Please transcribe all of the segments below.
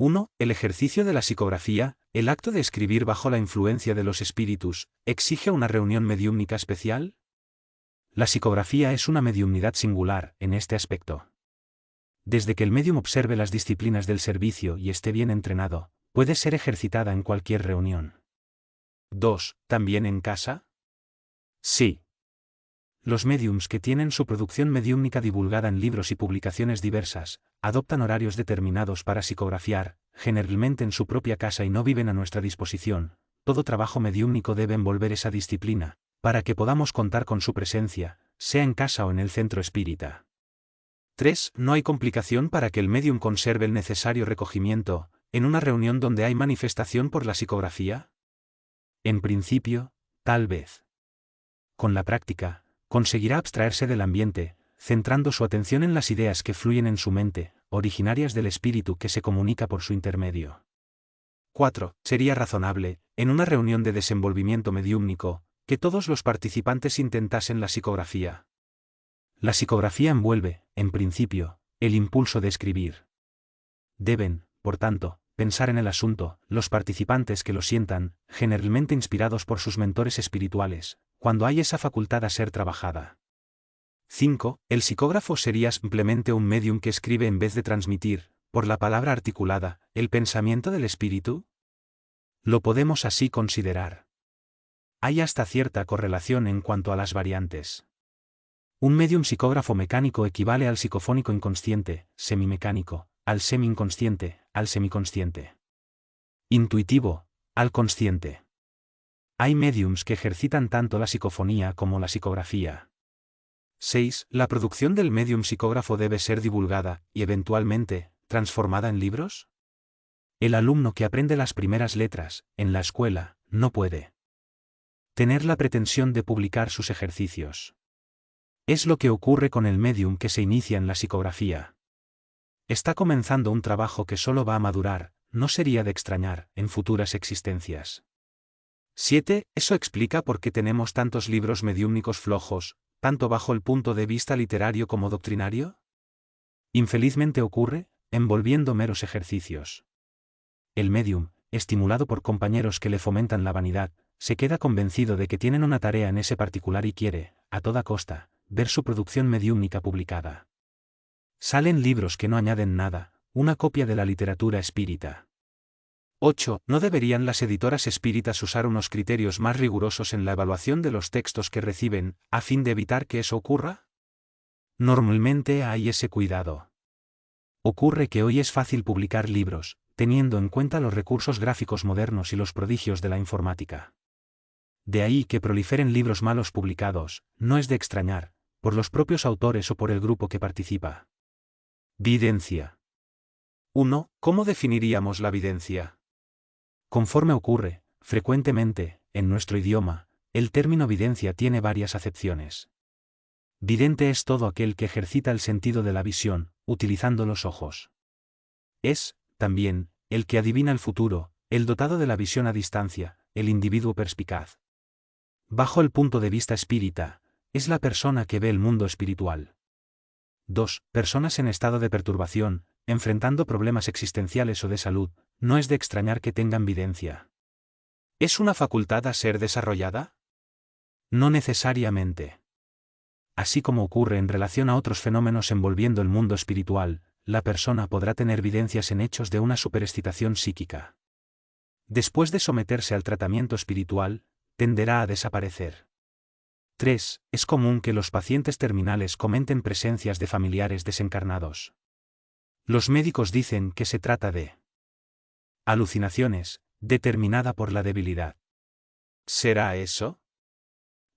1. El ejercicio de la psicografía, el acto de escribir bajo la influencia de los espíritus, ¿exige una reunión mediúmnica especial? La psicografía es una mediumnidad singular, en este aspecto. Desde que el médium observe las disciplinas del servicio y esté bien entrenado, puede ser ejercitada en cualquier reunión. 2. ¿También en casa? Sí. Los médiums que tienen su producción mediúmnica divulgada en libros y publicaciones diversas, adoptan horarios determinados para psicografiar, generalmente en su propia casa y no viven a nuestra disposición. Todo trabajo mediúmnico debe envolver esa disciplina, para que podamos contar con su presencia, sea en casa o en el centro espírita. 3. ¿No hay complicación para que el médium conserve el necesario recogimiento, en una reunión donde hay manifestación por la psicografía? En principio, tal vez. Con la práctica, conseguirá abstraerse del ambiente, centrando su atención en las ideas que fluyen en su mente, originarias del espíritu que se comunica por su intermedio. 4. Sería razonable, en una reunión de desenvolvimiento mediúmnico, que todos los participantes intentasen la psicografía. La psicografía envuelve, en principio, el impulso de escribir. Deben, por tanto, pensar en el asunto, los participantes que lo sientan, generalmente inspirados por sus mentores espirituales, cuando hay esa facultad a ser trabajada. 5. El psicógrafo sería simplemente un medium que escribe en vez de transmitir, por la palabra articulada, el pensamiento del espíritu. Lo podemos así considerar. Hay hasta cierta correlación en cuanto a las variantes. Un medium psicógrafo mecánico equivale al psicofónico inconsciente, semimecánico, al semi-inconsciente, al semiconsciente. Intuitivo, al consciente. Hay mediums que ejercitan tanto la psicofonía como la psicografía. 6. La producción del medium psicógrafo debe ser divulgada, y eventualmente, transformada en libros. El alumno que aprende las primeras letras, en la escuela, no puede tener la pretensión de publicar sus ejercicios. Es lo que ocurre con el medium que se inicia en la psicografía. Está comenzando un trabajo que solo va a madurar, no sería de extrañar, en futuras existencias. 7. Eso explica por qué tenemos tantos libros mediúmnicos flojos, tanto bajo el punto de vista literario como doctrinario. Infelizmente ocurre, envolviendo meros ejercicios. El medium, estimulado por compañeros que le fomentan la vanidad, se queda convencido de que tienen una tarea en ese particular y quiere, a toda costa, ver su producción mediúmnica publicada. Salen libros que no añaden nada, una copia de la literatura espírita. 8. ¿No deberían las editoras espíritas usar unos criterios más rigurosos en la evaluación de los textos que reciben, a fin de evitar que eso ocurra? Normalmente hay ese cuidado. Ocurre que hoy es fácil publicar libros, teniendo en cuenta los recursos gráficos modernos y los prodigios de la informática. De ahí que proliferen libros malos publicados, no es de extrañar, por los propios autores o por el grupo que participa. Videncia. 1. ¿Cómo definiríamos la videncia? Conforme ocurre, frecuentemente, en nuestro idioma, el término videncia tiene varias acepciones. Vidente es todo aquel que ejercita el sentido de la visión, utilizando los ojos. Es, también, el que adivina el futuro, el dotado de la visión a distancia, el individuo perspicaz. Bajo el punto de vista espírita, es la persona que ve el mundo espiritual. 2. Personas en estado de perturbación, enfrentando problemas existenciales o de salud, no es de extrañar que tengan videncia. ¿Es una facultad a ser desarrollada? No necesariamente. Así como ocurre en relación a otros fenómenos envolviendo el mundo espiritual, la persona podrá tener videncias en hechos de una superexcitación psíquica. Después de someterse al tratamiento espiritual, tenderá a desaparecer. 3. Es común que los pacientes terminales comenten presencias de familiares desencarnados. Los médicos dicen que se trata de alucinaciones, determinada por la debilidad. ¿Será eso?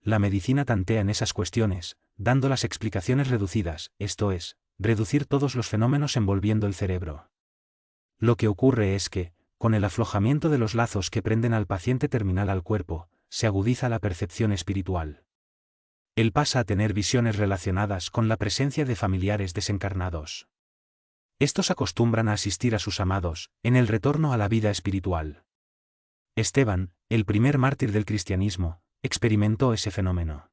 La medicina tantea en esas cuestiones, dando las explicaciones reducidas, esto es, reducir todos los fenómenos envolviendo el cerebro. Lo que ocurre es que, con el aflojamiento de los lazos que prenden al paciente terminal al cuerpo, se agudiza la percepción espiritual. Él pasa a tener visiones relacionadas con la presencia de familiares desencarnados. Estos acostumbran a asistir a sus amados, en el retorno a la vida espiritual. Esteban, el primer mártir del cristianismo, experimentó ese fenómeno.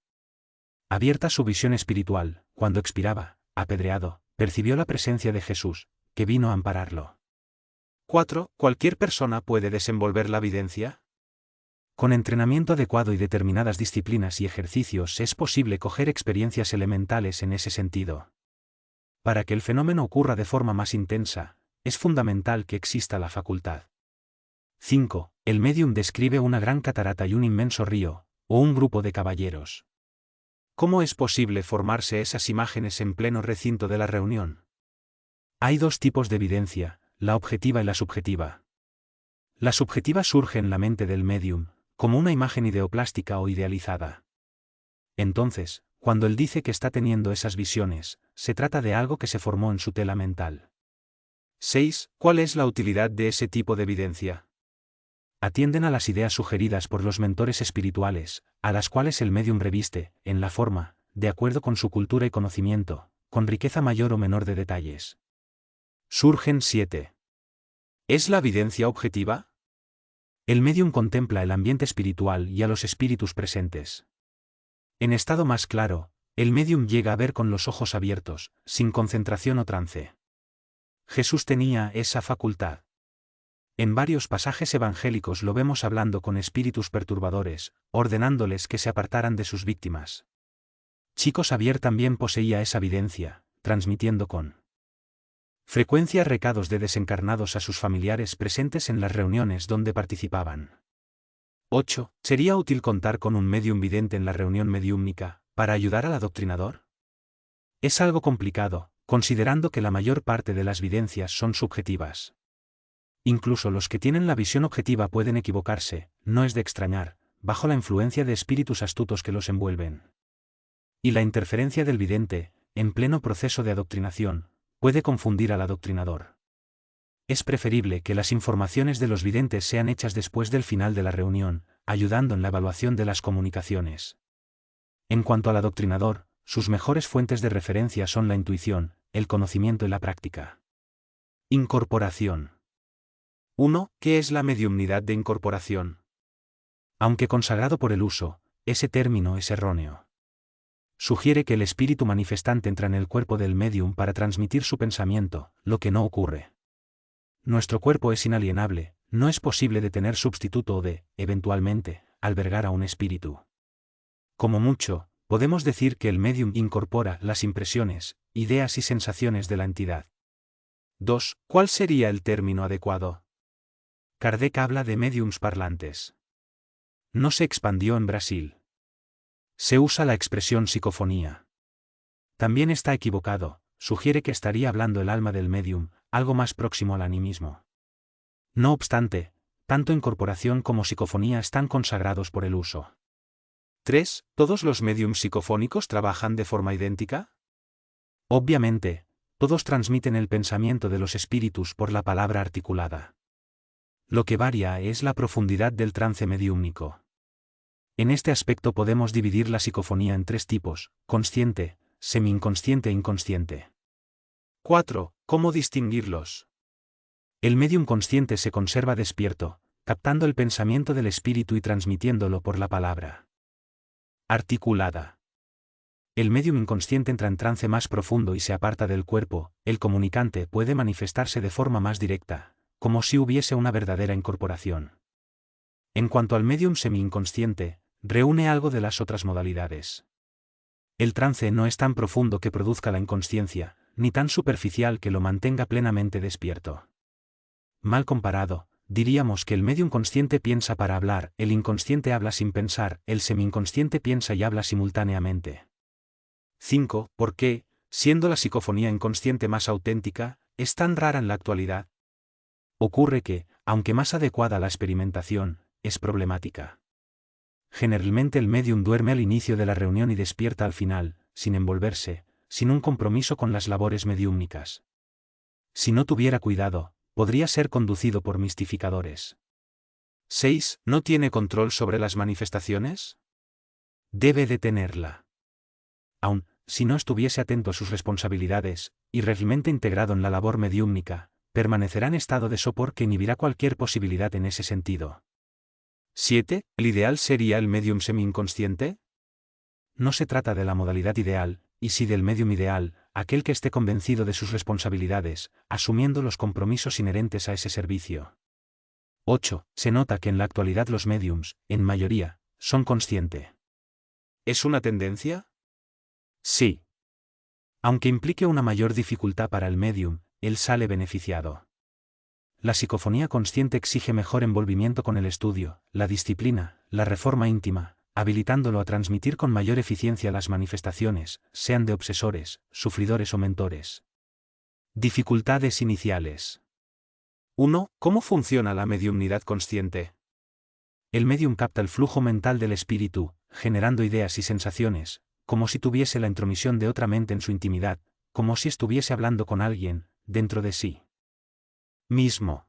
Abierta su visión espiritual, cuando expiraba, apedreado, percibió la presencia de Jesús, que vino a ampararlo. 4. ¿Cualquier persona puede desenvolver la evidencia? Con entrenamiento adecuado y determinadas disciplinas y ejercicios es posible coger experiencias elementales en ese sentido. Para que el fenómeno ocurra de forma más intensa, es fundamental que exista la facultad. 5. El médium describe una gran catarata y un inmenso río, o un grupo de caballeros. ¿Cómo es posible formarse esas imágenes en pleno recinto de la reunión? Hay dos tipos de evidencia, la objetiva y la subjetiva. La subjetiva surge en la mente del médium, como una imagen ideoplástica o idealizada. Entonces, cuando él dice que está teniendo esas visiones, se trata de algo que se formó en su tela mental. 6. ¿Cuál es la utilidad de ese tipo de evidencia? Atienden a las ideas sugeridas por los mentores espirituales, a las cuales el médium reviste, en la forma, de acuerdo con su cultura y conocimiento, con riqueza mayor o menor de detalles. Surgen 7. ¿Es la evidencia objetiva? El médium contempla el ambiente espiritual y a los espíritus presentes. En estado más claro, el médium llega a ver con los ojos abiertos, sin concentración o trance. Jesús tenía esa facultad. En varios pasajes evangélicos lo vemos hablando con espíritus perturbadores, ordenándoles que se apartaran de sus víctimas. Chico Xavier también poseía esa evidencia, transmitiendo con frecuencia recados de desencarnados a sus familiares presentes en las reuniones donde participaban. 8. ¿Sería útil contar con un médium vidente en la reunión mediúmnica, para ayudar al adoctrinador? Es algo complicado, considerando que la mayor parte de las videncias son subjetivas. Incluso los que tienen la visión objetiva pueden equivocarse, no es de extrañar, bajo la influencia de espíritus astutos que los envuelven. Y la interferencia del vidente, en pleno proceso de adoctrinación, puede confundir al adoctrinador. Es preferible que las informaciones de los videntes sean hechas después del final de la reunión, ayudando en la evaluación de las comunicaciones. En cuanto al adoctrinador, sus mejores fuentes de referencia son la intuición, el conocimiento y la práctica. Incorporación. 1. ¿Qué es la mediumnidad de incorporación? Aunque consagrado por el uso, ese término es erróneo. Sugiere que el espíritu manifestante entra en el cuerpo del médium para transmitir su pensamiento, lo que no ocurre. Nuestro cuerpo es inalienable, no es posible de tener sustituto o de, eventualmente, albergar a un espíritu. Como mucho, podemos decir que el médium incorpora las impresiones, ideas y sensaciones de la entidad. 2. ¿Cuál sería el término adecuado? Kardec habla de médiums parlantes. No se expandió en Brasil. Se usa la expresión psicofonía. También está equivocado, sugiere que estaría hablando el alma del médium, algo más próximo al animismo. No obstante, tanto incorporación como psicofonía están consagrados por el uso. 3. ¿Todos los médiums psicofónicos trabajan de forma idéntica? Obviamente, todos transmiten el pensamiento de los espíritus por la palabra articulada. Lo que varía es la profundidad del trance mediúmnico. En este aspecto podemos dividir la psicofonía en tres tipos: consciente, semi-inconsciente e inconsciente. 4. ¿Cómo distinguirlos? El médium consciente se conserva despierto, captando el pensamiento del espíritu y transmitiéndolo por la palabra articulada. El médium inconsciente entra en trance más profundo y se aparta del cuerpo. El comunicante puede manifestarse de forma más directa, como si hubiese una verdadera incorporación. En cuanto al médium semi-inconsciente, reúne algo de las otras modalidades. El trance no es tan profundo que produzca la inconsciencia, ni tan superficial que lo mantenga plenamente despierto. Mal comparado, diríamos que el médium consciente piensa para hablar, el inconsciente habla sin pensar, el semi-inconsciente piensa y habla simultáneamente. 5. ¿Por qué, siendo la psicofonía inconsciente más auténtica, es tan rara en la actualidad? Ocurre que, aunque más adecuada a la experimentación, es problemática. Generalmente el médium duerme al inicio de la reunión y despierta al final, sin envolverse, sin un compromiso con las labores mediúmnicas. Si no tuviera cuidado, podría ser conducido por mistificadores. 6. ¿No tiene control sobre las manifestaciones? Debe de tenerla. Aun si no estuviese atento a sus responsabilidades, y realmente integrado en la labor mediúmnica, permanecerá en estado de sopor que inhibirá cualquier posibilidad en ese sentido. 7. ¿El ideal sería el médium semi-inconsciente? No se trata de la modalidad ideal, y sí del médium ideal, aquel que esté convencido de sus responsabilidades, asumiendo los compromisos inherentes a ese servicio. 8. Se nota que en la actualidad los médiums, en mayoría, son conscientes. ¿Es una tendencia? Sí. Aunque implique una mayor dificultad para el médium, él sale beneficiado. La psicofonía consciente exige mejor envolvimiento con el estudio, la disciplina, la reforma íntima, habilitándolo a transmitir con mayor eficiencia las manifestaciones, sean de obsesores, sufridores o mentores. Dificultades iniciales. 1. ¿Cómo funciona la mediumnidad consciente? El médium capta el flujo mental del espíritu, generando ideas y sensaciones, como si tuviese la intromisión de otra mente en su intimidad, como si estuviese hablando con alguien, dentro de sí mismo.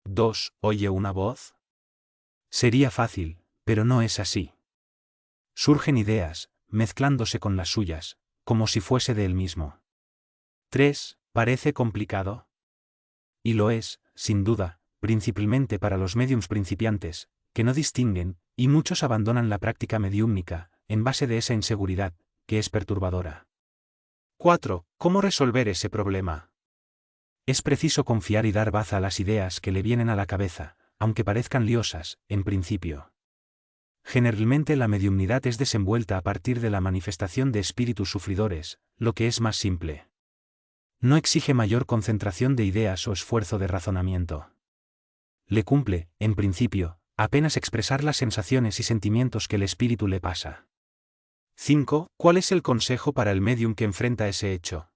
2. ¿Oye una voz? Sería fácil, pero no es así. Surgen ideas, mezclándose con las suyas, como si fuese de él mismo. 3. ¿Parece complicado? Y lo es, sin duda, principalmente para los médiums principiantes, que no distinguen, y muchos abandonan la práctica mediúmnica, en base de esa inseguridad, que es perturbadora. 4. ¿Cómo resolver ese problema? Es preciso confiar y dar baza a las ideas que le vienen a la cabeza, aunque parezcan liosas, en principio. Generalmente la mediumnidad es desenvuelta a partir de la manifestación de espíritus sufridores, lo que es más simple. No exige mayor concentración de ideas o esfuerzo de razonamiento. Le cumple, en principio, apenas expresar las sensaciones y sentimientos que el espíritu le pasa. 5. ¿Cuál es el consejo para el médium que enfrenta ese hecho?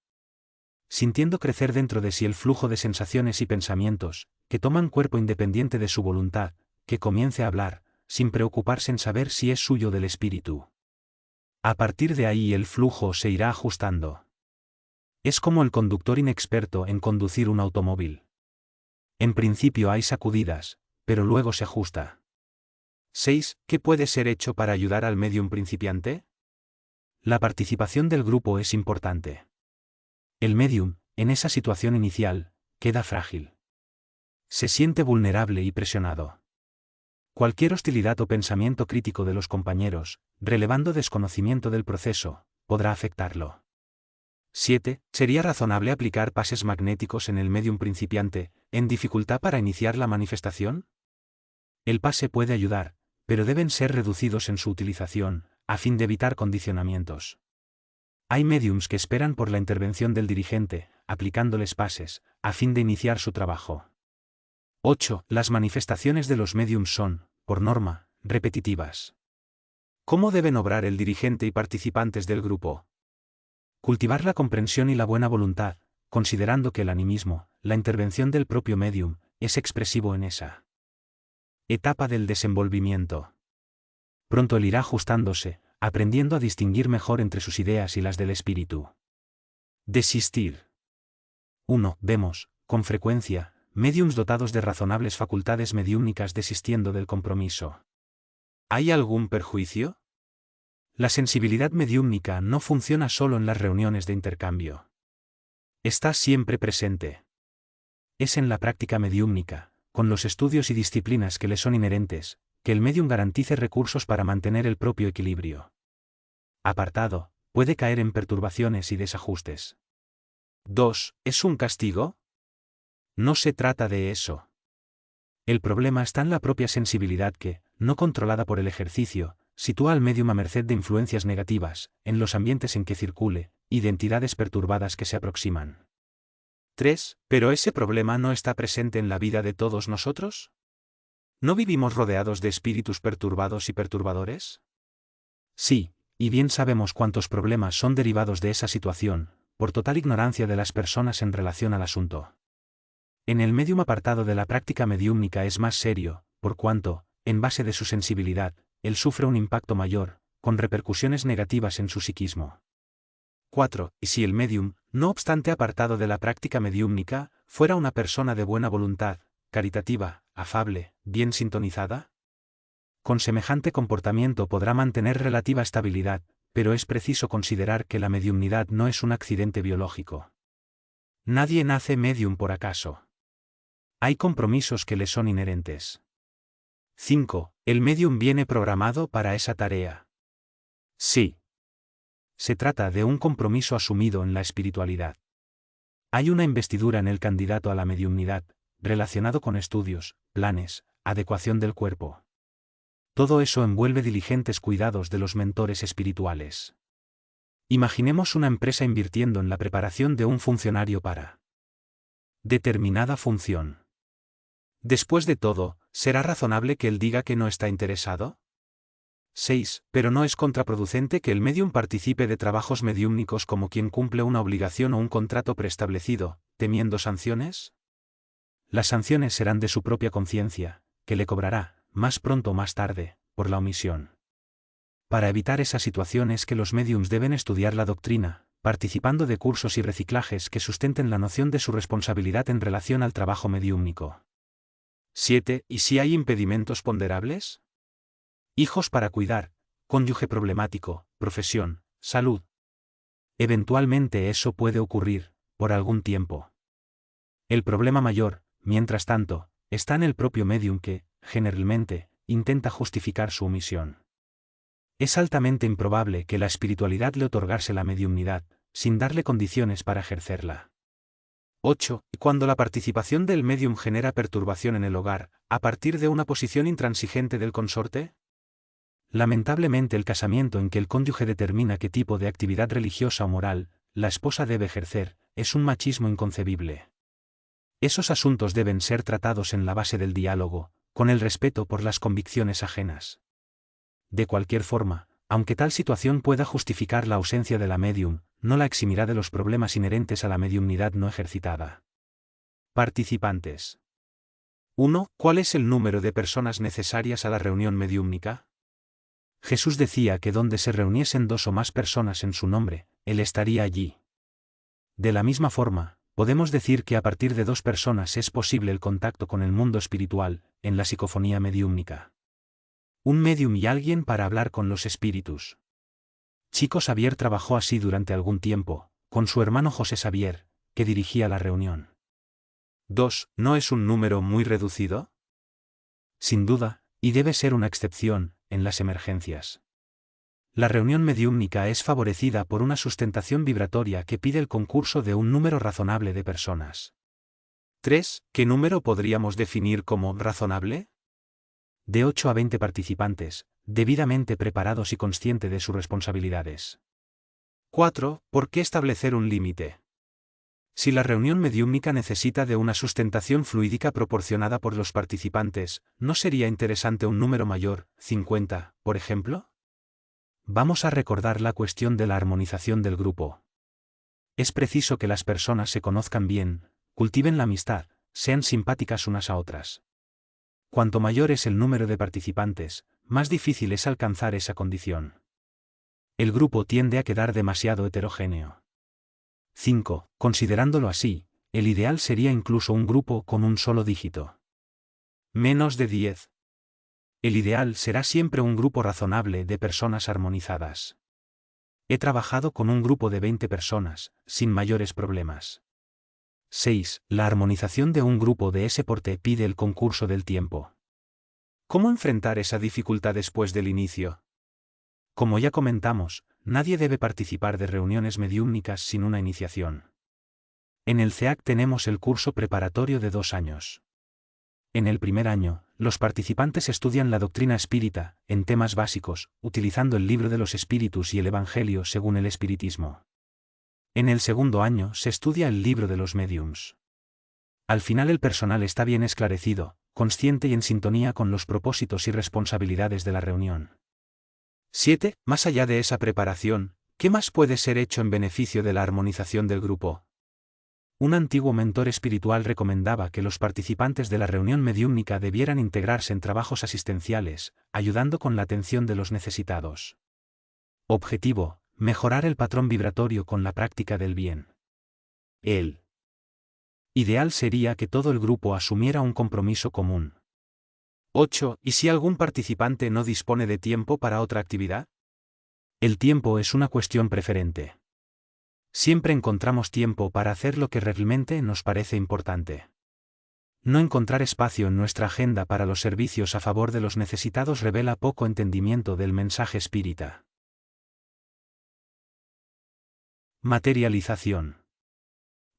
Sintiendo crecer dentro de sí el flujo de sensaciones y pensamientos, que toman cuerpo independiente de su voluntad, que comience a hablar, sin preocuparse en saber si es suyo del espíritu. A partir de ahí el flujo se irá ajustando. Es como el conductor inexperto en conducir un automóvil. En principio hay sacudidas, pero luego se ajusta. 6. ¿Qué puede ser hecho para ayudar al médium principiante? La participación del grupo es importante. El médium, en esa situación inicial, queda frágil. Se siente vulnerable y presionado. Cualquier hostilidad o pensamiento crítico de los compañeros, relevando desconocimiento del proceso, podrá afectarlo. 7. ¿Sería razonable aplicar pases magnéticos en el médium principiante, en dificultad para iniciar la manifestación? El pase puede ayudar, pero deben ser reducidos en su utilización, a fin de evitar condicionamientos. Hay médiums que esperan por la intervención del dirigente, aplicándoles pases, a fin de iniciar su trabajo. 8. Las manifestaciones de los médiums son, por norma, repetitivas. ¿Cómo deben obrar el dirigente y participantes del grupo? Cultivar la comprensión y la buena voluntad, considerando que el animismo, la intervención del propio médium, es expresivo en esa etapa del desenvolvimiento. Pronto él irá ajustándose, aprendiendo a distinguir mejor entre sus ideas y las del espíritu. Desistir. 1. Vemos, con frecuencia, médiums dotados de razonables facultades mediúmnicas desistiendo del compromiso. ¿Hay algún perjuicio? La sensibilidad mediúmnica no funciona solo en las reuniones de intercambio. Está siempre presente. Es en la práctica mediúmnica, con los estudios y disciplinas que le son inherentes, que el médium garantice recursos para mantener el propio equilibrio. Apartado, puede caer en perturbaciones y desajustes. 2. ¿Es un castigo? No se trata de eso. El problema está en la propia sensibilidad que, no controlada por el ejercicio, sitúa al médium a merced de influencias negativas, en los ambientes en que circule, y de entidades perturbadas que se aproximan. 3. ¿Pero ese problema no está presente en la vida de todos nosotros? ¿No vivimos rodeados de espíritus perturbados y perturbadores? Sí, y bien sabemos cuántos problemas son derivados de esa situación, por total ignorancia de las personas en relación al asunto. En el médium apartado de la práctica mediúmnica es más serio, por cuanto, en base de su sensibilidad, él sufre un impacto mayor, con repercusiones negativas en su psiquismo. 4. ¿Y si el médium, no obstante apartado de la práctica mediúmnica, fuera una persona de buena voluntad, caritativa, afable, bien sintonizada? Con semejante comportamiento podrá mantener relativa estabilidad, pero es preciso considerar que la mediumnidad no es un accidente biológico. Nadie nace médium por acaso. Hay compromisos que le son inherentes. 5. ¿El médium viene programado para esa tarea? Sí. Se trata de un compromiso asumido en la espiritualidad. Hay una investidura en el candidato a la mediumnidad, relacionado con estudios, planes, adecuación del cuerpo. Todo eso envuelve diligentes cuidados de los mentores espirituales. Imaginemos una empresa invirtiendo en la preparación de un funcionario para determinada función. Después de todo, ¿será razonable que él diga que no está interesado? 6. Pero no es contraproducente que el medium participe de trabajos mediúmnicos como quien cumple una obligación o un contrato preestablecido, temiendo sanciones. Las sanciones serán de su propia conciencia, que le cobrará, más pronto o más tarde, por la omisión. Para evitar esa situación es que los mediums deben estudiar la doctrina, participando de cursos y reciclajes que sustenten la noción de su responsabilidad en relación al trabajo mediúmnico. 7. ¿Y si hay impedimentos ponderables? Hijos para cuidar, cónyuge problemático, profesión, salud. Eventualmente eso puede ocurrir, por algún tiempo. El problema mayor, mientras tanto, está en el propio medium que, generalmente, intenta justificar su omisión. Es altamente improbable que la espiritualidad le otorgase la mediumnidad, sin darle condiciones para ejercerla. 8. Cuando la participación del medium genera perturbación en el hogar, a partir de una posición intransigente del consorte. Lamentablemente el casamiento en que el cónyuge determina qué tipo de actividad religiosa o moral la esposa debe ejercer, es un machismo inconcebible. Esos asuntos deben ser tratados en la base del diálogo, con el respeto por las convicciones ajenas. De cualquier forma, aunque tal situación pueda justificar la ausencia de la medium, no la eximirá de los problemas inherentes a la mediumnidad no ejercitada. Participantes. 1. ¿Cuál es el número de personas necesarias a la reunión mediúmnica? Jesús decía que donde se reuniesen 2 o más personas en su nombre, Él estaría allí. De la misma forma, podemos decir que a partir de 2 personas es posible el contacto con el mundo espiritual, en la psicofonía mediúmnica. Un medium y alguien para hablar con los espíritus. Chico Xavier trabajó así durante algún tiempo, con su hermano José Xavier, que dirigía la reunión. 2. ¿No es un número muy reducido? Sin duda, y debe ser una excepción, en las emergencias. La reunión mediúmnica es favorecida por una sustentación vibratoria que pide el concurso de un número razonable de personas. 3. ¿Qué número podríamos definir como razonable? De 8 a 20 participantes, debidamente preparados y conscientes de sus responsabilidades. 4. ¿Por qué establecer un límite? Si la reunión mediúmnica necesita de una sustentación fluídica proporcionada por los participantes, ¿no sería interesante un número mayor, 50, por ejemplo? Vamos a recordar la cuestión de la armonización del grupo. Es preciso que las personas se conozcan bien, cultiven la amistad, sean simpáticas unas a otras. Cuanto mayor es el número de participantes, más difícil es alcanzar esa condición. El grupo tiende a quedar demasiado heterogéneo. 5. Considerándolo así, el ideal sería incluso un grupo con un solo dígito. Menos de 10. El ideal será siempre un grupo razonable de personas armonizadas. He trabajado con un grupo de 20 personas, sin mayores problemas. 6. La armonización de un grupo de ese porte pide el concurso del tiempo. ¿Cómo enfrentar esa dificultad después del inicio? Como ya comentamos, nadie debe participar de reuniones mediúmnicas sin una iniciación. En el CEAC tenemos el curso preparatorio de 2 años. En el primer año, los participantes estudian la doctrina espírita, en temas básicos, utilizando el libro de los espíritus y el Evangelio según el espiritismo. En el segundo año se estudia el libro de los médiums. Al final el personal está bien esclarecido, consciente y en sintonía con los propósitos y responsabilidades de la reunión. 7. Más allá de esa preparación, ¿qué más puede ser hecho en beneficio de la armonización del grupo? Un antiguo mentor espiritual recomendaba que los participantes de la reunión mediúmnica debieran integrarse en trabajos asistenciales, ayudando con la atención de los necesitados. Objetivo: mejorar el patrón vibratorio con la práctica del bien. El ideal sería que todo el grupo asumiera un compromiso común. 8. ¿Y si algún participante no dispone de tiempo para otra actividad? El tiempo es una cuestión preferente. Siempre encontramos tiempo para hacer lo que realmente nos parece importante. No encontrar espacio en nuestra agenda para los servicios a favor de los necesitados revela poco entendimiento del mensaje espírita. Materialización.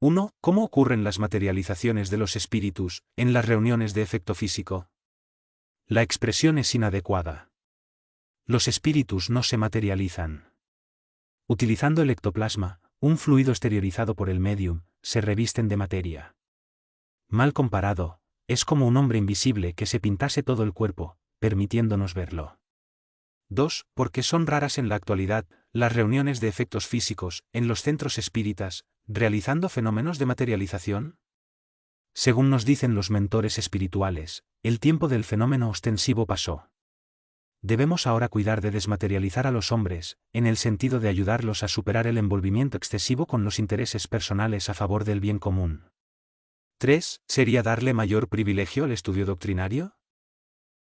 1. ¿Cómo ocurren las materializaciones de los espíritus en las reuniones de efecto físico? La expresión es inadecuada. Los espíritus no se materializan. Utilizando el ectoplasma, un fluido exteriorizado por el médium, se revisten de materia. Mal comparado, es como un hombre invisible que se pintase todo el cuerpo, permitiéndonos verlo. 2. Porque son raras en la actualidad las reuniones de efectos físicos en los centros espíritas, realizando fenómenos de materialización. Según nos dicen los mentores espirituales, el tiempo del fenómeno ostensivo pasó. Debemos ahora cuidar de desmaterializar a los hombres, en el sentido de ayudarlos a superar el envolvimiento excesivo con los intereses personales a favor del bien común. 3. ¿Sería darle mayor privilegio al estudio doctrinario?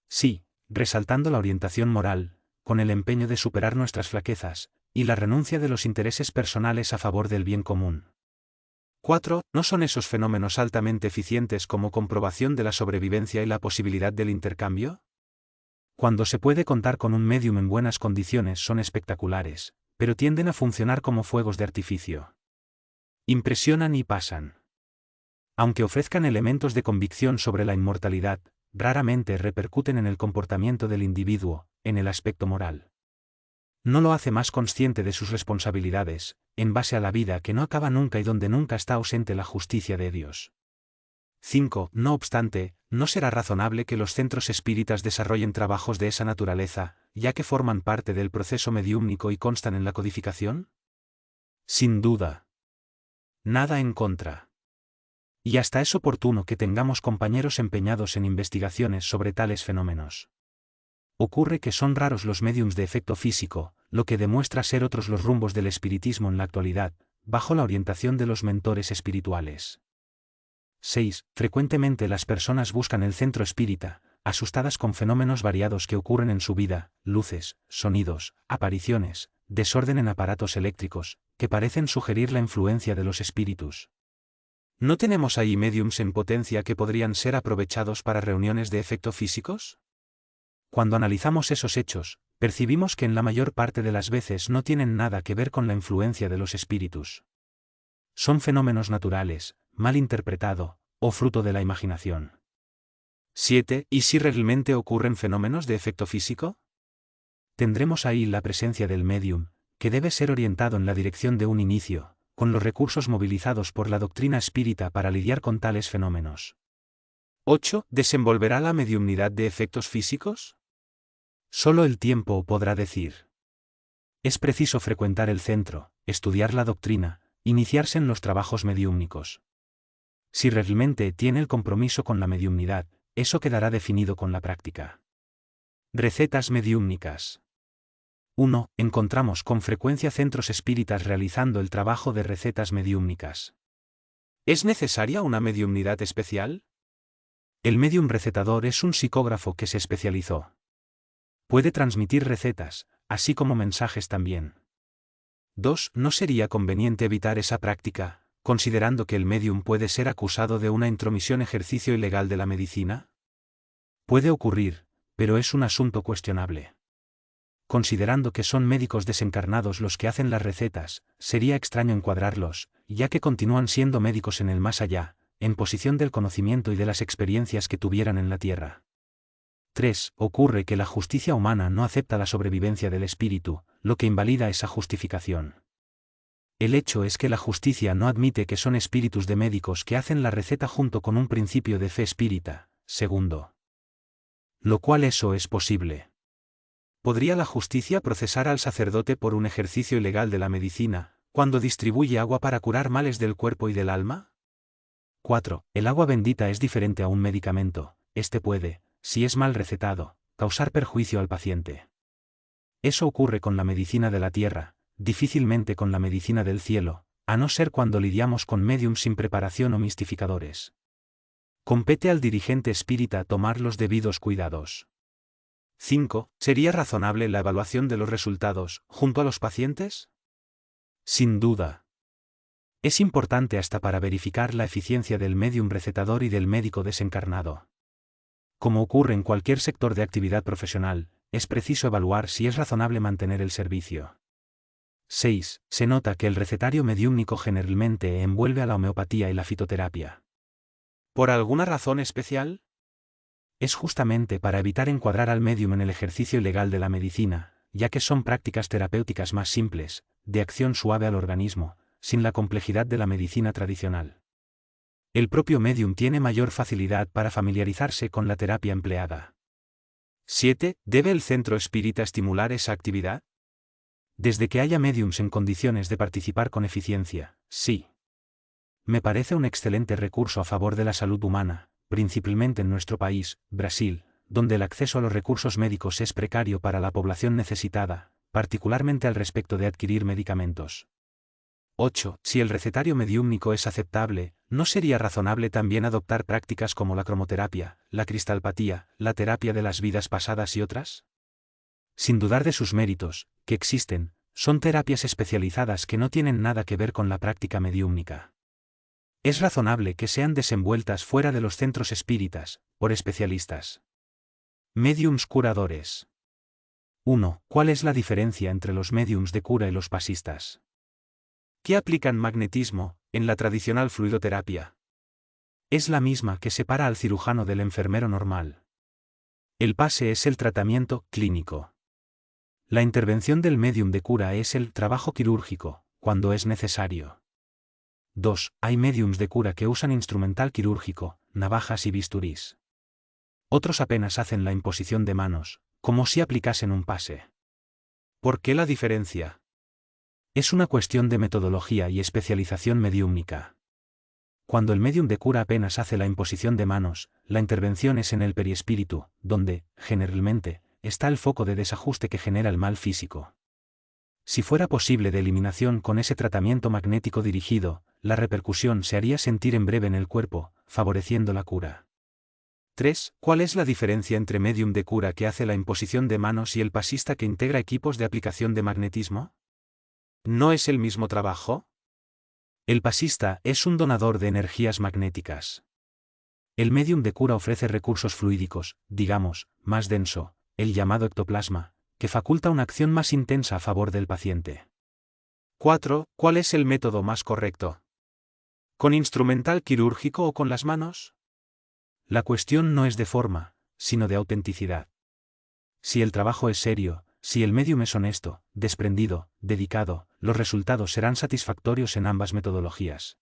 Sí, resaltando la orientación moral, con el empeño de superar nuestras flaquezas, y la renuncia de los intereses personales a favor del bien común. 4. ¿No son esos fenómenos altamente eficientes como comprobación de la sobrevivencia y la posibilidad del intercambio? Cuando se puede contar con un médium en buenas condiciones son espectaculares, pero tienden a funcionar como fuegos de artificio. Impresionan y pasan. Aunque ofrezcan elementos de convicción sobre la inmortalidad, raramente repercuten en el comportamiento del individuo, en el aspecto moral. No lo hace más consciente de sus responsabilidades, en base a la vida que no acaba nunca y donde nunca está ausente la justicia de Dios. 5. No obstante, ¿no será razonable que los centros espíritas desarrollen trabajos de esa naturaleza, ya que forman parte del proceso mediúmnico y constan en la codificación? Sin duda. Nada en contra. Y hasta es oportuno que tengamos compañeros empeñados en investigaciones sobre tales fenómenos. Ocurre que son raros los médiums de efecto físico, lo que demuestra ser otros los rumbos del espiritismo en la actualidad, bajo la orientación de los mentores espirituales. 6. Frecuentemente las personas buscan el centro espírita, asustadas con fenómenos variados que ocurren en su vida, luces, sonidos, apariciones, desorden en aparatos eléctricos, que parecen sugerir la influencia de los espíritus. ¿No tenemos ahí médiums en potencia que podrían ser aprovechados para reuniones de efecto físicos? Cuando analizamos esos hechos, percibimos que en la mayor parte de las veces no tienen nada que ver con la influencia de los espíritus. Son fenómenos naturales, mal interpretado, o fruto de la imaginación. 7. ¿Y si realmente ocurren fenómenos de efecto físico? Tendremos ahí la presencia del médium, que debe ser orientado en la dirección de un inicio, con los recursos movilizados por la doctrina espírita para lidiar con tales fenómenos. 8. ¿Desenvolverá la mediumnidad de efectos físicos? Solo el tiempo podrá decir. Es preciso frecuentar el centro, estudiar la doctrina, iniciarse en los trabajos mediúmnicos. Si realmente tiene el compromiso con la mediumnidad, eso quedará definido con la práctica. Recetas mediúmnicas. 1. Encontramos con frecuencia centros espíritas realizando el trabajo de recetas mediúmnicas. ¿Es necesaria una mediumnidad especial? El médium recetador es un psicógrafo que se especializó. Puede transmitir recetas, así como mensajes también. 2. ¿No sería conveniente evitar esa práctica, considerando que el médium puede ser acusado de una intromisión ejercicio ilegal de la medicina? Puede ocurrir, pero es un asunto cuestionable. Considerando que son médicos desencarnados los que hacen las recetas, sería extraño encuadrarlos, ya que continúan siendo médicos en el más allá, en posición del conocimiento y de las experiencias que tuvieran en la tierra. 3. Ocurre que la justicia humana no acepta la sobrevivencia del espíritu, lo que invalida esa justificación. El hecho es que la justicia no admite que son espíritus de médicos que hacen la receta junto con un principio de fe espírita, segundo. Lo cual eso es posible. ¿Podría la justicia procesar al sacerdote por un ejercicio ilegal de la medicina, cuando distribuye agua para curar males del cuerpo y del alma? 4. El agua bendita es diferente a un medicamento, este puede, si es mal recetado, causar perjuicio al paciente. Eso ocurre con la medicina de la tierra, difícilmente con la medicina del cielo, a no ser cuando lidiamos con médiums sin preparación o mistificadores. Compete al dirigente espírita tomar los debidos cuidados. 5. ¿Sería razonable la evaluación de los resultados, junto a los pacientes? Sin duda. Es importante hasta para verificar la eficiencia del médium recetador y del médico desencarnado. Como ocurre en cualquier sector de actividad profesional, es preciso evaluar si es razonable mantener el servicio. 6. Se nota que el recetario mediúmnico generalmente envuelve a la homeopatía y la fitoterapia. ¿Por alguna razón especial? Es justamente para evitar encuadrar al médium en el ejercicio ilegal de la medicina, ya que son prácticas terapéuticas más simples, de acción suave al organismo, sin la complejidad de la medicina tradicional. El propio médium tiene mayor facilidad para familiarizarse con la terapia empleada. 7. ¿Debe el centro espírita estimular esa actividad? Desde que haya médiums en condiciones de participar con eficiencia, sí. Me parece un excelente recurso a favor de la salud humana, principalmente en nuestro país, Brasil, donde el acceso a los recursos médicos es precario para la población necesitada, particularmente al respecto de adquirir medicamentos. 8. Si el recetario mediúmnico es aceptable, ¿no sería razonable también adoptar prácticas como la cromoterapia, la cristalpatía, la terapia de las vidas pasadas y otras? Sin dudar de sus méritos, que existen, son terapias especializadas que no tienen nada que ver con la práctica mediúmnica. Es razonable que sean desenvueltas fuera de los centros espíritas, por especialistas. Médiums curadores. 1. ¿Cuál es la diferencia entre los médiums de cura y los pasistas? ¿Qué aplican magnetismo, en la tradicional fluidoterapia? Es la misma que separa al cirujano del enfermero normal. El pase es el tratamiento clínico. La intervención del médium de cura es el trabajo quirúrgico, cuando es necesario. 2. Hay médiums de cura que usan instrumental quirúrgico, navajas y bisturís. Otros apenas hacen la imposición de manos, como si aplicasen un pase. ¿Por qué la diferencia? Es una cuestión de metodología y especialización mediúmnica. Cuando el médium de cura apenas hace la imposición de manos, la intervención es en el periespíritu, donde, generalmente, está el foco de desajuste que genera el mal físico. Si fuera posible de eliminación con ese tratamiento magnético dirigido, la repercusión se haría sentir en breve en el cuerpo, favoreciendo la cura. 3. ¿Cuál es la diferencia entre médium de cura que hace la imposición de manos y el pasista que integra equipos de aplicación de magnetismo? ¿No es el mismo trabajo? El pasista es un donador de energías magnéticas. El médium de cura ofrece recursos fluídicos, digamos, más denso, el llamado ectoplasma, que faculta una acción más intensa a favor del paciente. 4. ¿Cuál es el método más correcto? ¿Con instrumental quirúrgico o con las manos? La cuestión no es de forma, sino de autenticidad. Si el trabajo es serio, si el médium es honesto, desprendido, dedicado, los resultados serán satisfactorios en ambas metodologías.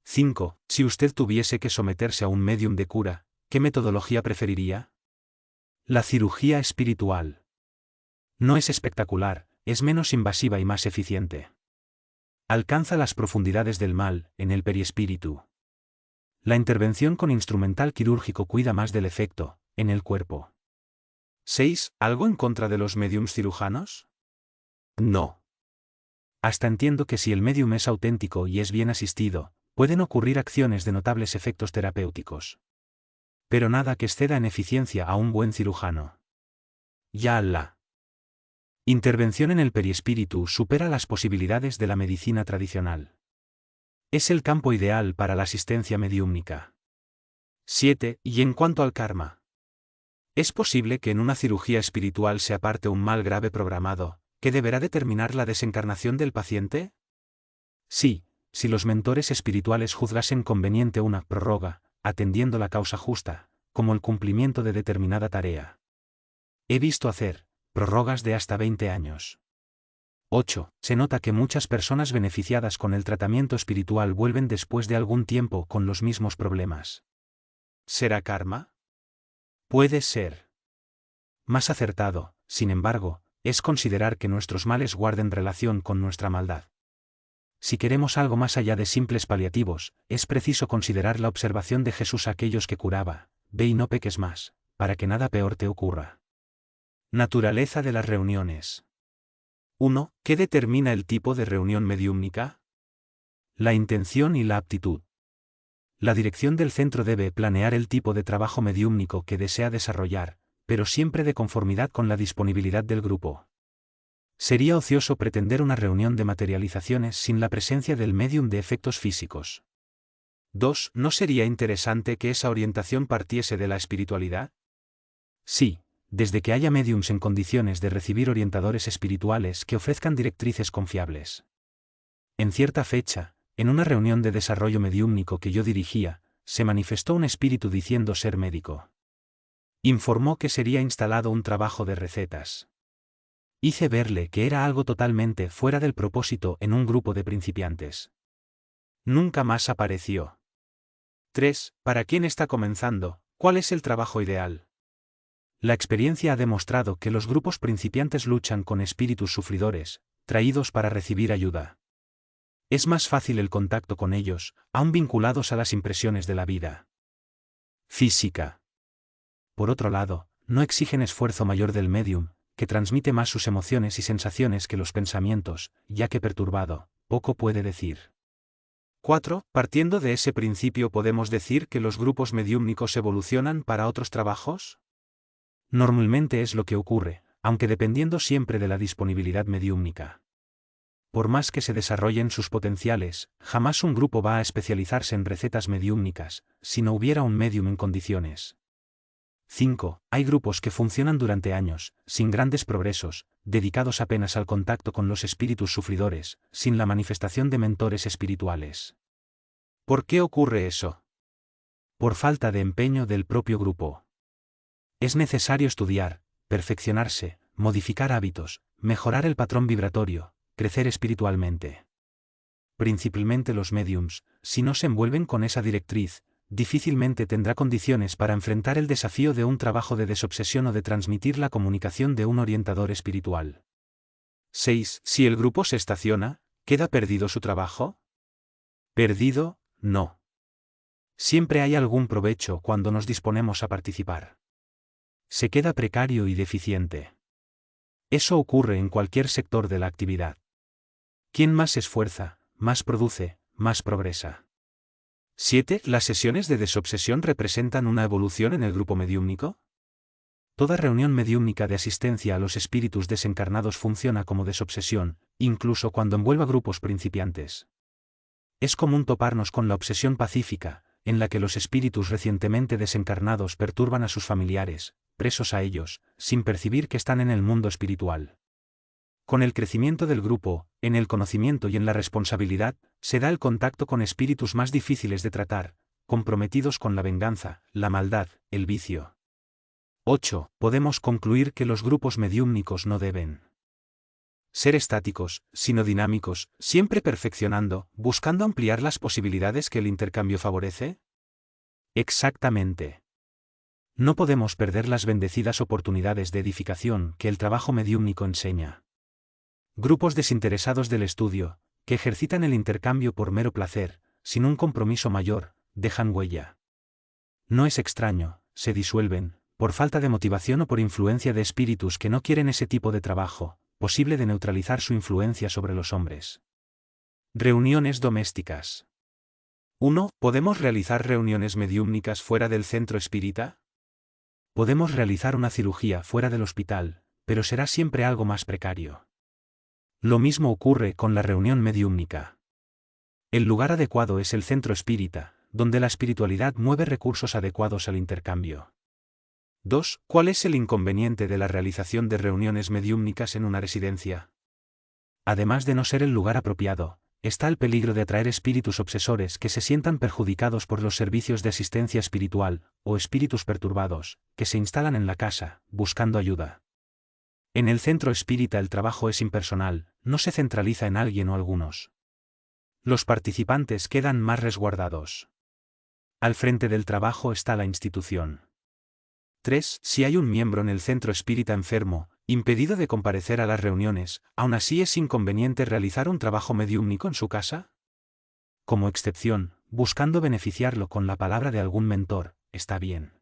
5. Si usted tuviese que someterse a un médium de cura, ¿qué metodología preferiría? La cirugía espiritual. No es espectacular, es menos invasiva y más eficiente. Alcanza las profundidades del mal, en el periespíritu. La intervención con instrumental quirúrgico cuida más del efecto, en el cuerpo. 6. ¿Algo en contra de los médiums cirujanos? No. Hasta entiendo que si el médium es auténtico y es bien asistido, pueden ocurrir acciones de notables efectos terapéuticos. Pero nada que exceda en eficiencia a un buen cirujano. Ya Allah. Intervención en el periespíritu supera las posibilidades de la medicina tradicional. Es el campo ideal para la asistencia mediúmnica. 7. Y en cuanto al karma. ¿Es posible que en una cirugía espiritual se aparte un mal grave programado, que deberá determinar la desencarnación del paciente? Sí, si los mentores espirituales juzgasen conveniente una prórroga, atendiendo la causa justa, como el cumplimiento de determinada tarea. He visto hacer prórrogas de hasta 20 años. 8. Se nota que muchas personas beneficiadas con el tratamiento espiritual vuelven después de algún tiempo con los mismos problemas. ¿Será karma? Puede ser. Más acertado, sin embargo, es considerar que nuestros males guarden relación con nuestra maldad. Si queremos algo más allá de simples paliativos, es preciso considerar la observación de Jesús a aquellos que curaba: ve y no peques más, para que nada peor te ocurra. Naturaleza de las reuniones. 1. ¿Qué determina el tipo de reunión mediúmnica? La intención y la aptitud. La dirección del centro debe planear el tipo de trabajo mediúmnico que desea desarrollar, pero siempre de conformidad con la disponibilidad del grupo. Sería ocioso pretender una reunión de materializaciones sin la presencia del médium de efectos físicos. 2. ¿No sería interesante que esa orientación partiese de la espiritualidad? Sí, desde que haya médiums en condiciones de recibir orientadores espirituales que ofrezcan directrices confiables. En cierta fecha, en una reunión de desarrollo mediúmnico que yo dirigía, se manifestó un espíritu diciendo ser médico. Informó que sería instalado un trabajo de recetas. Hice verle que era algo totalmente fuera del propósito en un grupo de principiantes. Nunca más apareció. 3. ¿Para quién está comenzando? ¿Cuál es el trabajo ideal? La experiencia ha demostrado que los grupos principiantes luchan con espíritus sufridores, traídos para recibir ayuda. Es más fácil el contacto con ellos, aún vinculados a las impresiones de la vida física. Por otro lado, no exigen esfuerzo mayor del médium, que transmite más sus emociones y sensaciones que los pensamientos, ya que perturbado, poco puede decir. 4. Partiendo de ese principio, ¿podemos decir que los grupos mediúmnicos evolucionan para otros trabajos? Normalmente es lo que ocurre, aunque dependiendo siempre de la disponibilidad mediúmnica. Por más que se desarrollen sus potenciales, jamás un grupo va a especializarse en recetas mediúmnicas, si no hubiera un médium en condiciones. 5. Hay grupos que funcionan durante años, sin grandes progresos, dedicados apenas al contacto con los espíritus sufridores, sin la manifestación de mentores espirituales. ¿Por qué ocurre eso? Por falta de empeño del propio grupo. Es necesario estudiar, perfeccionarse, modificar hábitos, mejorar el patrón vibratorio, crecer espiritualmente. Principalmente los médiums, si no se envuelven con esa directriz, difícilmente tendrá condiciones para enfrentar el desafío de un trabajo de desobsesión o de transmitir la comunicación de un orientador espiritual. 6. Si el grupo se estaciona, ¿queda perdido su trabajo? Perdido, no. Siempre hay algún provecho cuando nos disponemos a participar. Se queda precario y deficiente. Eso ocurre en cualquier sector de la actividad. Quien más se esfuerza, más produce, más progresa. 7. ¿Las sesiones de desobsesión representan una evolución en el grupo mediúmnico? Toda reunión mediúmnica de asistencia a los espíritus desencarnados funciona como desobsesión, incluso cuando envuelva grupos principiantes. Es común toparnos con la obsesión pacífica, en la que los espíritus recientemente desencarnados perturban a sus familiares, presos a ellos, sin percibir que están en el mundo espiritual. Con el crecimiento del grupo, en el conocimiento y en la responsabilidad, se da el contacto con espíritus más difíciles de tratar, comprometidos con la venganza, la maldad, el vicio. 8. Podemos concluir que los grupos mediúmnicos no deben ser estáticos, sino dinámicos, siempre perfeccionando, buscando ampliar las posibilidades que el intercambio favorece. Exactamente. No podemos perder las bendecidas oportunidades de edificación que el trabajo mediúmnico enseña. Grupos desinteresados del estudio, que ejercitan el intercambio por mero placer, sin un compromiso mayor, dejan huella. No es extraño, se disuelven, por falta de motivación o por influencia de espíritus que no quieren ese tipo de trabajo, posible de neutralizar su influencia sobre los hombres. Reuniones domésticas. 1. ¿Podemos realizar reuniones mediúmnicas fuera del centro espírita? Podemos realizar una cirugía fuera del hospital, pero será siempre algo más precario. Lo mismo ocurre con la reunión mediúmnica. El lugar adecuado es el centro espírita, donde la espiritualidad mueve recursos adecuados al intercambio. 2. ¿Cuál es el inconveniente de la realización de reuniones mediúmnicas en una residencia? Además de no ser el lugar apropiado, está el peligro de atraer espíritus obsesores que se sientan perjudicados por los servicios de asistencia espiritual, o espíritus perturbados, que se instalan en la casa, buscando ayuda. En el centro espírita el trabajo es impersonal, no se centraliza en alguien o algunos. Los participantes quedan más resguardados. Al frente del trabajo está la institución. 3. Si hay un miembro en el centro espírita enfermo, impedido de comparecer a las reuniones, ¿aún así es inconveniente realizar un trabajo mediúmnico en su casa? Como excepción, buscando beneficiarlo con la palabra de algún mentor, está bien.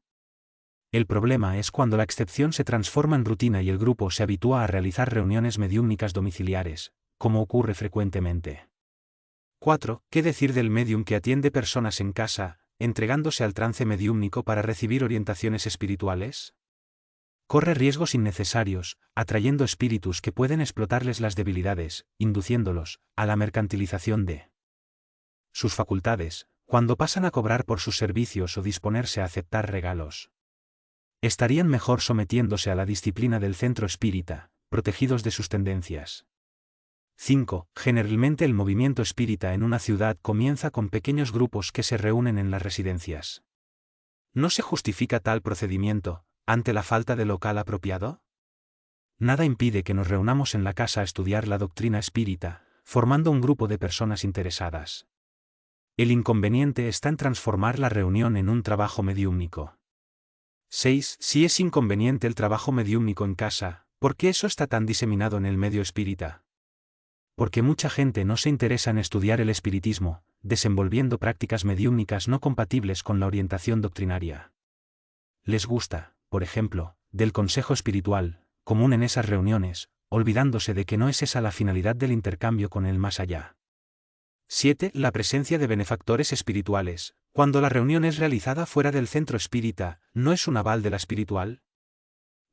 El problema es cuando la excepción se transforma en rutina y el grupo se habitúa a realizar reuniones mediúmnicas domiciliares, como ocurre frecuentemente. 4. ¿Qué decir del médium que atiende personas en casa, entregándose al trance mediúmnico para recibir orientaciones espirituales? Corre riesgos innecesarios, atrayendo espíritus que pueden explotarles las debilidades, induciéndolos a la mercantilización de sus facultades, cuando pasan a cobrar por sus servicios o disponerse a aceptar regalos. Estarían mejor sometiéndose a la disciplina del centro espírita, protegidos de sus tendencias. 5. Generalmente el movimiento espírita en una ciudad comienza con pequeños grupos que se reúnen en las residencias. ¿No se justifica tal procedimiento, ante la falta de local apropiado? Nada impide que nos reunamos en la casa a estudiar la doctrina espírita, formando un grupo de personas interesadas. El inconveniente está en transformar la reunión en un trabajo mediúmnico. 6. Si es inconveniente el trabajo mediúmnico en casa, ¿por qué eso está tan diseminado en el medio espírita? Porque mucha gente no se interesa en estudiar el espiritismo, desenvolviendo prácticas mediúmnicas no compatibles con la orientación doctrinaria. Les gusta, por ejemplo, del consejo espiritual, común en esas reuniones, olvidándose de que no es esa la finalidad del intercambio con el más allá. 7. La presencia de benefactores espirituales, cuando la reunión es realizada fuera del centro espírita, ¿no es un aval de la espiritual?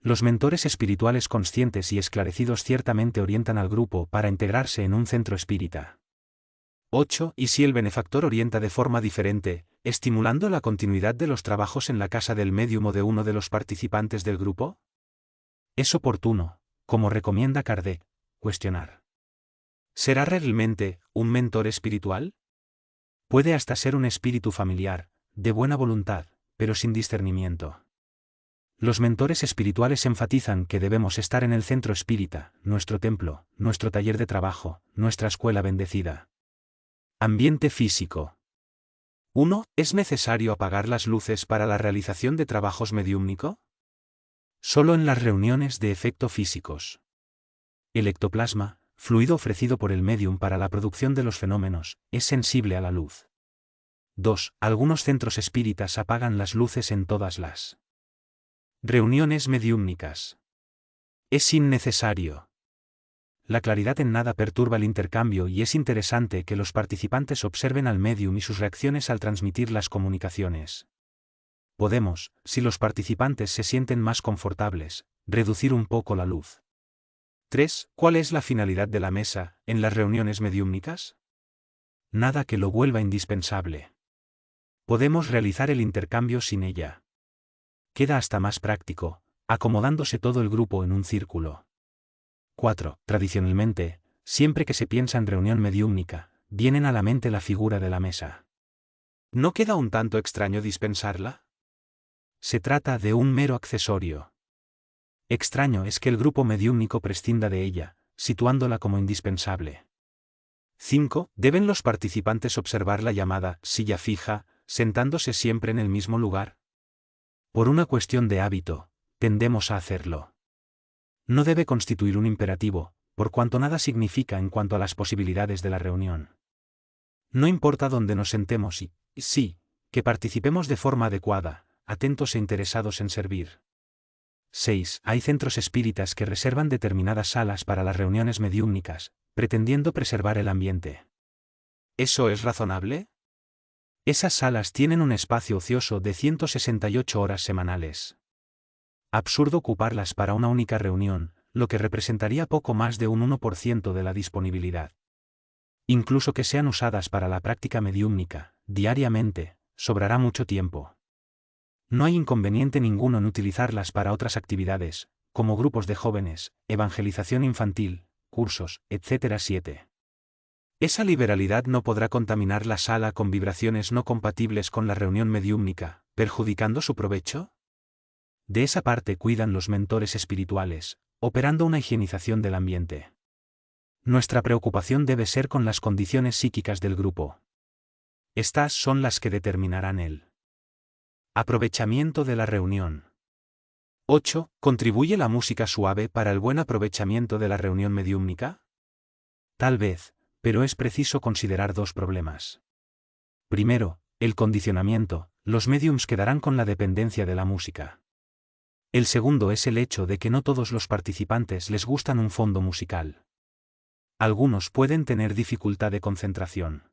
Los mentores espirituales conscientes y esclarecidos ciertamente orientan al grupo para integrarse en un centro espírita. 8. ¿Y si el benefactor orienta de forma diferente, estimulando la continuidad de los trabajos en la casa del médium o de uno de los participantes del grupo? Es oportuno, como recomienda Kardec, cuestionar. ¿Será realmente un mentor espiritual? Puede hasta ser un espíritu familiar, de buena voluntad, pero sin discernimiento. Los mentores espirituales enfatizan que debemos estar en el centro espírita, nuestro templo, nuestro taller de trabajo, nuestra escuela bendecida. Ambiente físico. 1. ¿Es necesario apagar las luces para la realización de trabajos mediúmnico? Solo en las reuniones de efecto físicos. El ectoplasma, fluido ofrecido por el médium para la producción de los fenómenos, es sensible a la luz. 2. Algunos centros espíritas apagan las luces en todas las reuniones mediúmnicas. Es innecesario. La claridad en nada perturba el intercambio y es interesante que los participantes observen al médium y sus reacciones al transmitir las comunicaciones. Podemos, si los participantes se sienten más confortables, reducir un poco la luz. 3. ¿Cuál es la finalidad de la mesa, en las reuniones mediúmnicas? Nada que lo vuelva indispensable. Podemos realizar el intercambio sin ella. Queda hasta más práctico, acomodándose todo el grupo en un círculo. 4. Tradicionalmente, siempre que se piensa en reunión mediúmnica, vienen a la mente la figura de la mesa. ¿No queda un tanto extraño dispensarla? Se trata de un mero accesorio. Extraño es que el grupo mediúmnico prescinda de ella, situándola como indispensable. 5. ¿Deben los participantes observar la llamada silla fija, sentándose siempre en el mismo lugar? Por una cuestión de hábito, tendemos a hacerlo. No debe constituir un imperativo, por cuanto nada significa en cuanto a las posibilidades de la reunión. No importa dónde nos sentemos y, sí, que participemos de forma adecuada, atentos e interesados en servir. 6. Hay centros espíritas que reservan determinadas salas para las reuniones mediúmnicas, pretendiendo preservar el ambiente. ¿Eso es razonable? Esas salas tienen un espacio ocioso de 168 horas semanales. Absurdo ocuparlas para una única reunión, lo que representaría poco más de un 1% de la disponibilidad. Incluso que sean usadas para la práctica mediúmnica, diariamente, sobrará mucho tiempo. No hay inconveniente ninguno en utilizarlas para otras actividades, como grupos de jóvenes, evangelización infantil, cursos, etc. 7. Esa liberalidad no podrá contaminar la sala con vibraciones no compatibles con la reunión mediúmnica, perjudicando su provecho. De esa parte cuidan los mentores espirituales, operando una higienización del ambiente. Nuestra preocupación debe ser con las condiciones psíquicas del grupo. Estas son las que determinarán el aprovechamiento de la reunión. 8. ¿Contribuye la música suave para el buen aprovechamiento de la reunión mediúmnica? Tal vez, pero es preciso considerar dos problemas. Primero, el condicionamiento, los médiums quedarán con la dependencia de la música. El segundo es el hecho de que no todos los participantes les gustan un fondo musical. Algunos pueden tener dificultad de concentración.